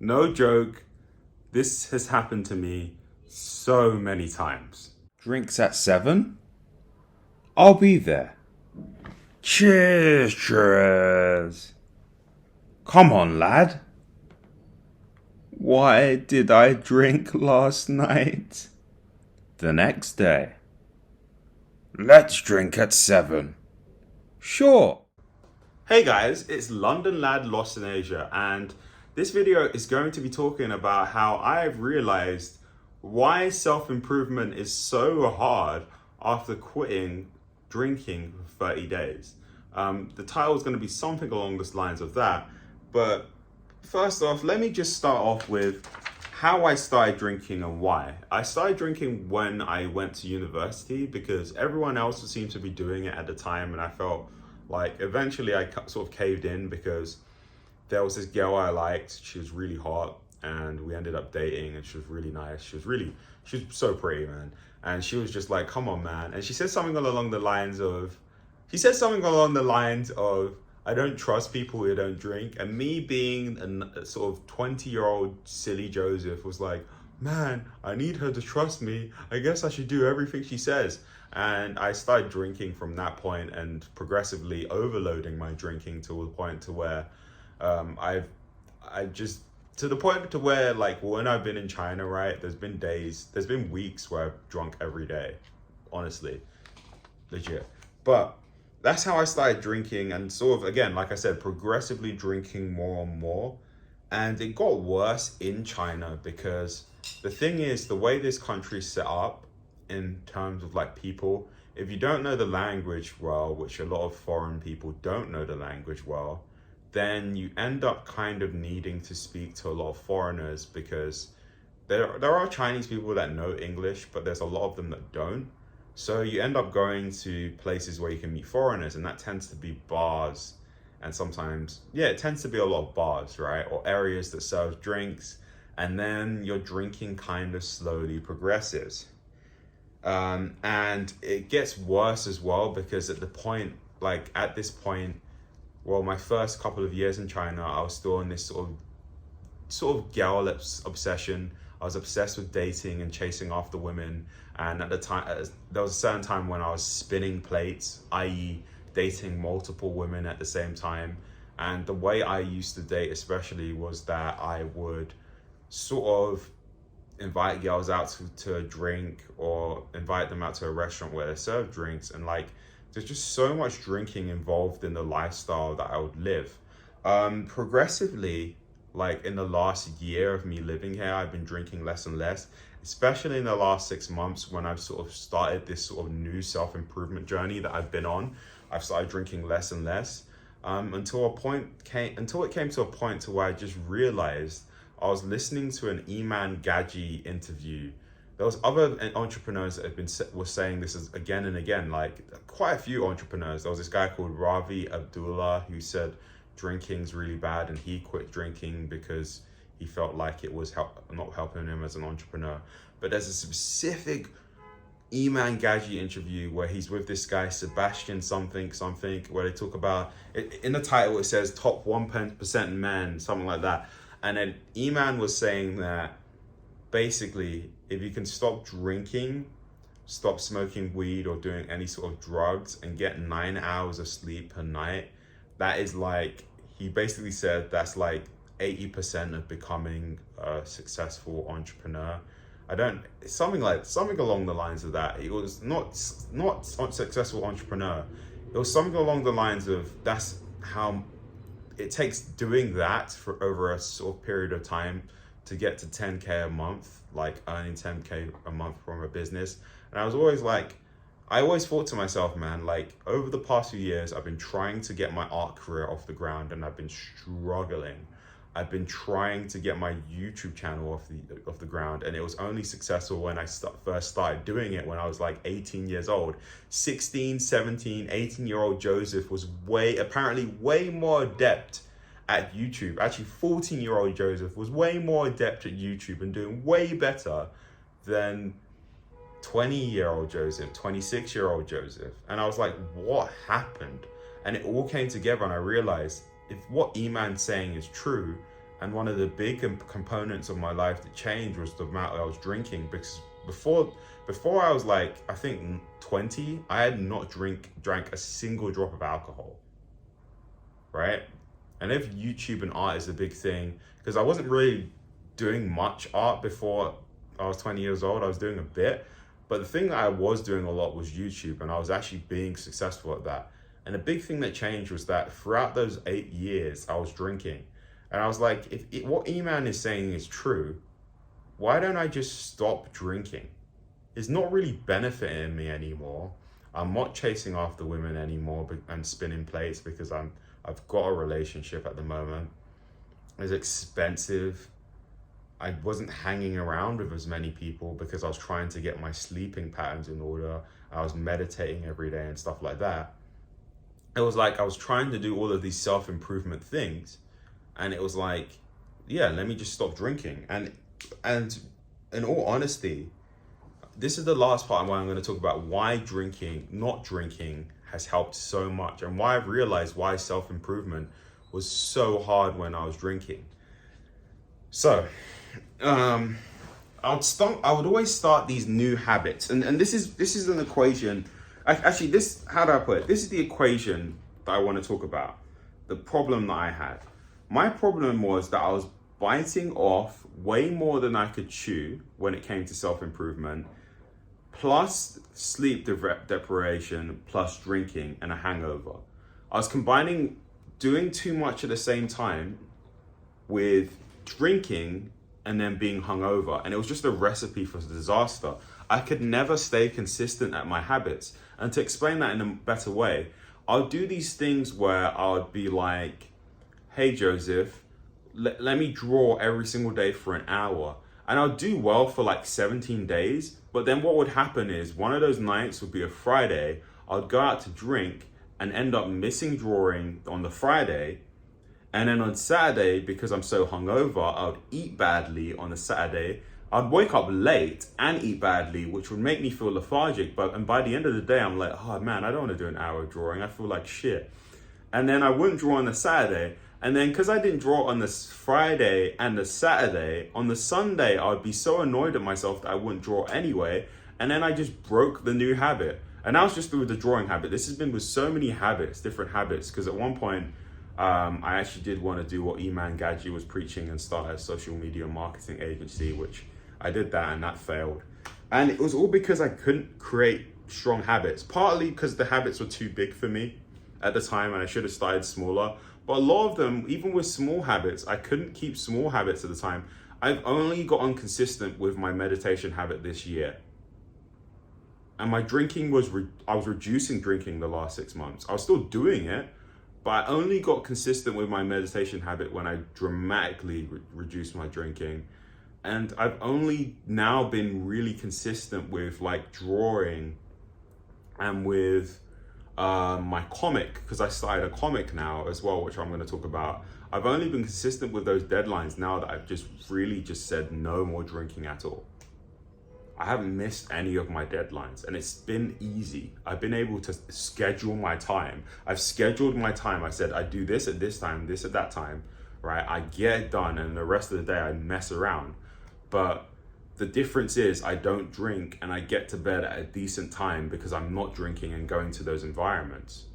No joke, this has happened to me so many times. Drinks at 7? I'll be there. Cheers, cheers. Come on, lad. Why did I drink last night? The next day. Let's drink at 7. Sure. Hey guys, it's London Lad Lost in Asia, and this video is going to be talking about how I've realized why self-improvement is so hard after quitting drinking for 30 days. The title is going to be something along the lines of that, but first off, let me just start off with how I started drinking and why. I started drinking when I went to university because everyone else seemed to be doing it at the time, and I felt like eventually I sort of caved in because there was this girl I liked. She was really hot and we ended up dating, and she was really nice. She was so pretty, man. And she was just like, come on, man. And she said something along the lines of, I don't trust people who don't drink. And me being a sort of 20-year-old silly Joseph was like, man, I need her to trust me. I guess I should do everything she says. And I started drinking from that point and progressively overloading my drinking to the point to where I just to the point to where, like, when I've been in China, right, there's been weeks where I've drunk every day, honestly, legit. But that's how I started drinking, and sort of, again, like I said, progressively drinking more and more. And it got worse in China because the thing is, the way this country is set up in terms of like people, if you don't know the language well, which a lot of foreign people don't know the language well, then you end up kind of needing to speak to a lot of foreigners because there are Chinese people that know English, but there's a lot of them that don't. So you end up going to places where you can meet foreigners, and that tends to be bars. And sometimes, yeah, it tends to be a lot of bars, right? Or areas that serve drinks. And then your drinking kind of slowly progresses. And it gets worse as well because at this point, well, my first couple of years in China, I was still in this sort of girl obsession. I was obsessed with dating and chasing after women. And at the time, there was a certain time when I was spinning plates, i.e., dating multiple women at the same time. And the way I used to date, especially, was that I would sort of invite girls out to a drink or invite them out to a restaurant where they serve drinks, and like there's just so much drinking involved in the lifestyle that I would live. Progressively, like in the last year of me living here, I've been drinking less and less, especially in the last 6 months when I've sort of started this sort of new self-improvement journey that I've been on. I've started drinking less and less until it came to a point to where I just realized I was listening to an Iman Gaji interview. There was other entrepreneurs that were saying this is again and again, like quite a few entrepreneurs. There was this guy called Ravi Abdullah who said drinking's really bad, and he quit drinking because he felt like it was not helping him as an entrepreneur. But there's a specific Iman Gaji interview where he's with this guy Sebastian something, where they talk about it. In the title it says top 1% men, something like that. And then Iman was saying that basically, if you can stop drinking, stop smoking weed or doing any sort of drugs, and get 9 hours of sleep per night, that is like, he basically said that's like 80% of becoming a successful entrepreneur. Something along the lines of that. It was not successful entrepreneur. It was something along the lines of that's how it takes doing that for over a sort of period of time to get to 10K a month, like earning 10K a month from a business. And I always thought to myself, man, like over the past few years, I've been trying to get my art career off the ground and I've been struggling. I've been trying to get my YouTube channel off the ground, and it was only successful when I first started doing it when I was like 18 years old. 16, 17, 18-year-old Joseph was apparently way more adept at YouTube. Actually, 14-year-old Joseph was way more adept at YouTube and doing way better than 20-year-old Joseph, 26-year-old Joseph. And I was like, what happened? And it all came together, and I realized if what Iman's saying is true, And one of the big components of my life that changed was the amount I was drinking, because before I was like, I think 20, I had not drank a single drop of alcohol, right? And if YouTube and art is a big thing, because I wasn't really doing much art before I was 20 years old. I was doing a bit, but the thing that I was doing a lot was YouTube, and I was actually being successful at that. And the big thing that changed was that throughout those 8 years, I was drinking. And I was like, if what E-Man is saying is true, why don't I just stop drinking? It's not really benefiting me anymore. I'm not chasing after women anymore and spinning plates because I've got a relationship at the moment. It's expensive. I wasn't hanging around with as many people because I was trying to get my sleeping patterns in order. I was meditating every day and stuff like that. It was like I was trying to do all of these self-improvement things, and it was like, yeah, let me just stop drinking. And in all honesty, this is the last part where I'm going to talk about why not drinking has helped so much, and why I've realized why self-improvement was so hard when I was drinking. So, I would always start these new habits, and this is an equation. Actually, how do I put it? This is the equation that I want to talk about. The problem that I had. My problem was that I was biting off way more than I could chew when it came to self-improvement, plus sleep deprivation, plus drinking and a hangover. I was combining doing too much at the same time with drinking and then being hungover, and it was just a recipe for disaster. I could never stay consistent at my habits. And to explain that in a better way, I'll do these things where I would be like, hey Joseph, let me draw every single day for an hour. And I'll do well for like 17 days. But then what would happen is one of those nights would be a Friday. I'd go out to drink and end up missing drawing on the Friday. And then on Saturday, because I'm so hungover, I would eat badly on a Saturday. I'd wake up late and eat badly, which would make me feel lethargic. And by the end of the day, I'm like, oh man, I don't want to do an hour of drawing. I feel like shit. And then I wouldn't draw on the Saturday. And then because I didn't draw on the Friday and the Saturday, on the Sunday, I would be so annoyed at myself that I wouldn't draw anyway. And then I just broke the new habit. And that was just with the drawing habit. This has been with so many habits, different habits. Because at one point, I actually did want to do what Eman Gadji was preaching and start a social media marketing agency, which I did that and that failed. And it was all because I couldn't create strong habits. Partly because the habits were too big for me at the time and I should have started smaller. But a lot of them, even with small habits, I couldn't keep small habits at the time. I've only gotten consistent with my meditation habit this year. And my drinking I was reducing drinking the last 6 months. I was still doing it, but I only got consistent with my meditation habit when I dramatically reduced my drinking. And I've only now been really consistent with like drawing and with my comic, because I started a comic now as well, which I'm going to talk about. I've only been consistent with those deadlines now that I've just really just said no more drinking at all. I haven't missed any of my deadlines and it's been easy. I've been able to schedule my time. I've scheduled my time. I said I do this at this time, this at that time, right? I get it done and the rest of the day I mess around. But the difference is I don't drink and I get to bed at a decent time because I'm not drinking and going to those environments.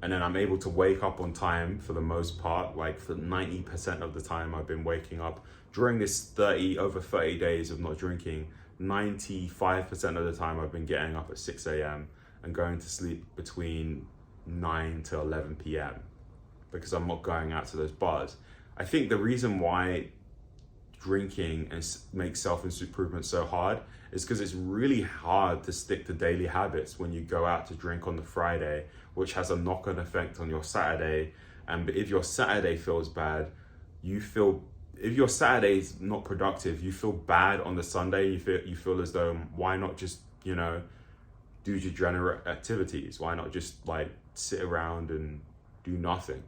And then I'm able to wake up on time for the most part, like for 90% of the time I've been waking up during this over 30 days of not drinking. 95% of the time I've been getting up at 6 a.m. and going to sleep between 9 to 11 p.m. because I'm not going out to those bars. I think the reason why drinking and make self-improvement so hard is because it's really hard to stick to daily habits when you go out to drink on the Friday, which has a knock-on effect on your Saturday. And if your Saturday feels bad, if your Saturday is not productive, you feel bad on the Sunday. You feel as though, why not just, do degenerate activities? Why not just like sit around and do nothing,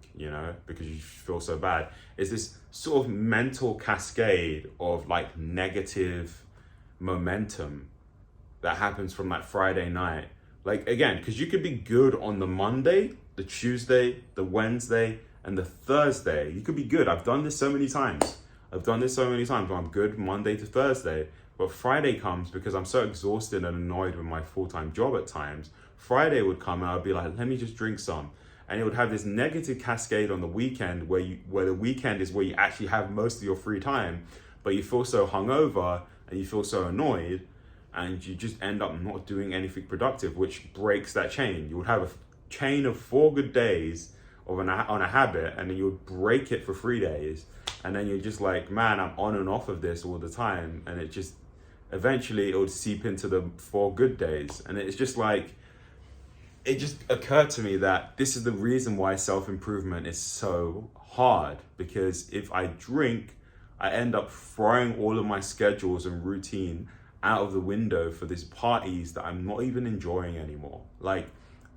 because you feel so bad. It's this sort of mental cascade of like negative momentum that happens from that Friday night. Like, again, because you could be good on the Monday, the Tuesday, the Wednesday, and the Thursday. You could be good. I've done this so many times. I've done this so many times where I'm good Monday to Thursday, but Friday comes because I'm so exhausted and annoyed with my full-time job at times. Friday would come and I'd be like, let me just drink some. And it would have this negative cascade on the weekend where the weekend is where you actually have most of your free time, but you feel so hungover and you feel so annoyed and you just end up not doing anything productive, which breaks that chain. You would have a chain of 4 good days on a habit, and then you would break it for 3 days. And then you're just like, man, I'm on and off of this all the time. And it just, eventually it would seep into the 4 good days. And it's just like, it just occurred to me that this is the reason why self-improvement is so hard, because if I drink, I end up throwing all of my schedules and routine out of the window for these parties that I'm not even enjoying anymore. Like,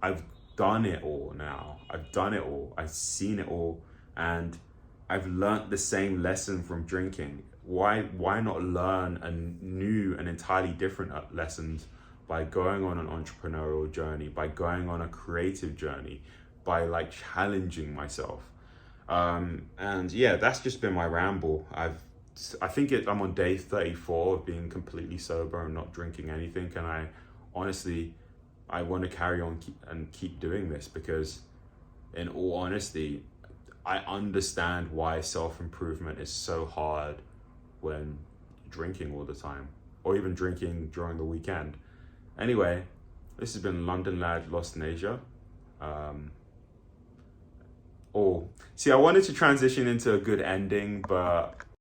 I've done it all now. I've done it all. I've seen it all. And I've learnt the same lesson from drinking. Why not learn a new and entirely different lessons by going on an entrepreneurial journey, by going on a creative journey, by like challenging myself? And yeah, that's just been my ramble. I think I'm on day 34 of being completely sober and not drinking anything. And I honestly, I want to carry on and keep doing this because, in all honesty, I understand why self-improvement is so hard when drinking all the time, or even drinking during the weekend. Anyway, this has been London Lad Lost in Asia. I wanted to transition into a good ending, but